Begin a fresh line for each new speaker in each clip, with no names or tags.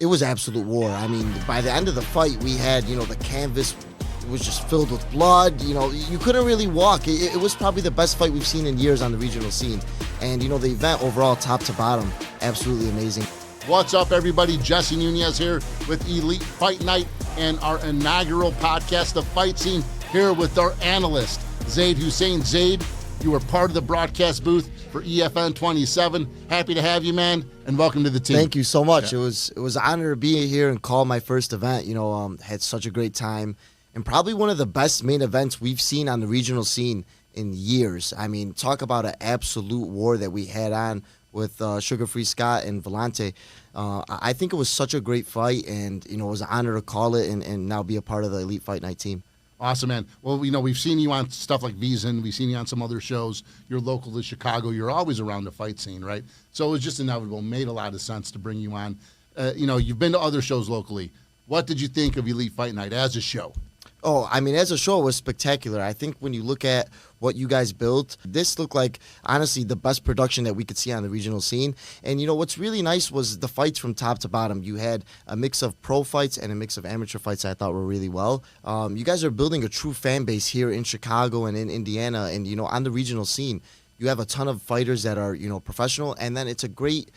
It was absolute war. I mean, by the end of the fight, we had, the canvas was just filled with blood. You couldn't really walk. It was probably the best fight we've seen in years on the regional scene. And, the event overall, top to bottom, absolutely amazing.
What's up, everybody? Jesse Nunez here with Elite Fight Night and our inaugural podcast, The Fight Scene, here with our analyst, Zayd Hussein. Zayd, you were part of the broadcast booth for EFN 27. Happy to have you, man, and welcome to the team.
Thank you so much. Yeah. It was an honor to be here and call my first event. Had such a great time, and probably one of the best main events we've seen on the regional scene in years. I mean, talk about an absolute war that we had on with Sugar Free Scott and Valanti. I think it was such a great fight, and it was an honor to call it and now be a part of the Elite Fight Night team.
Awesome, man. Well, we've seen you on stuff like Vison. We've seen you on some other shows. You're local to Chicago. You're always around the fight scene, right? So it was just inevitable. Made a lot of sense to bring you on. You've been to other shows locally. What did you think of Elite Fight Night as a show?
Oh, I mean, as a show, it was spectacular. I think when you look at what you guys built, this looked like, honestly, the best production that we could see on the regional scene. And, what's really nice was the fights from top to bottom. You had a mix of pro fights and a mix of amateur fights that I thought were really well. You guys are building a true fan base here in Chicago and in Indiana and, on the regional scene. You have a ton of fighters that are, professional, and then it's a great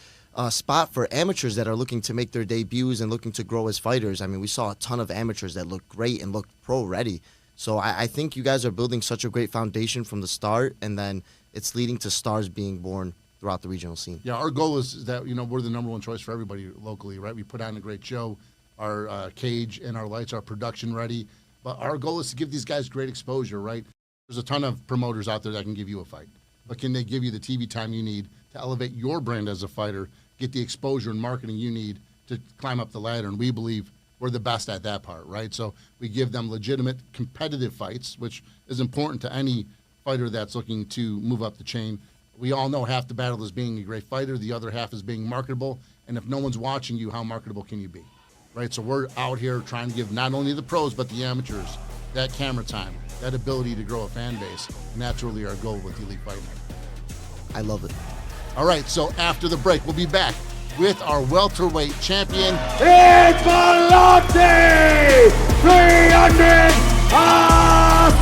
spot for amateurs that are looking to make their debuts and looking to grow as fighters. I mean, we saw a ton of amateurs that looked great and looked pro-ready. So I think you guys are building such a great foundation from the start, and then it's leading to stars being born throughout the regional scene.
Yeah, our goal is that, we're the number one choice for everybody locally, right? We put on a great show. Our cage and our lights are production ready. But our goal is to give these guys great exposure, right? There's a ton of promoters out there that can give you a fight. But can they give you the TV time you need to elevate your brand as a fighter, get the exposure and marketing you need to climb up the ladder? And we believe we're the best at that part, right? So we give them legitimate competitive fights, which is important to any fighter that's looking to move up the chain. We all know half the battle is being a great fighter, the other half is being marketable. And if no one's watching you, how marketable can you be, right? So we're out here trying to give not only the pros, but the amateurs that camera time, that ability to grow a fan base. And that's really our goal with Elite Fight Night.
I love it.
All right, so after the break, we'll be back with our welterweight champion.
It's Valanti! 300 Atsas!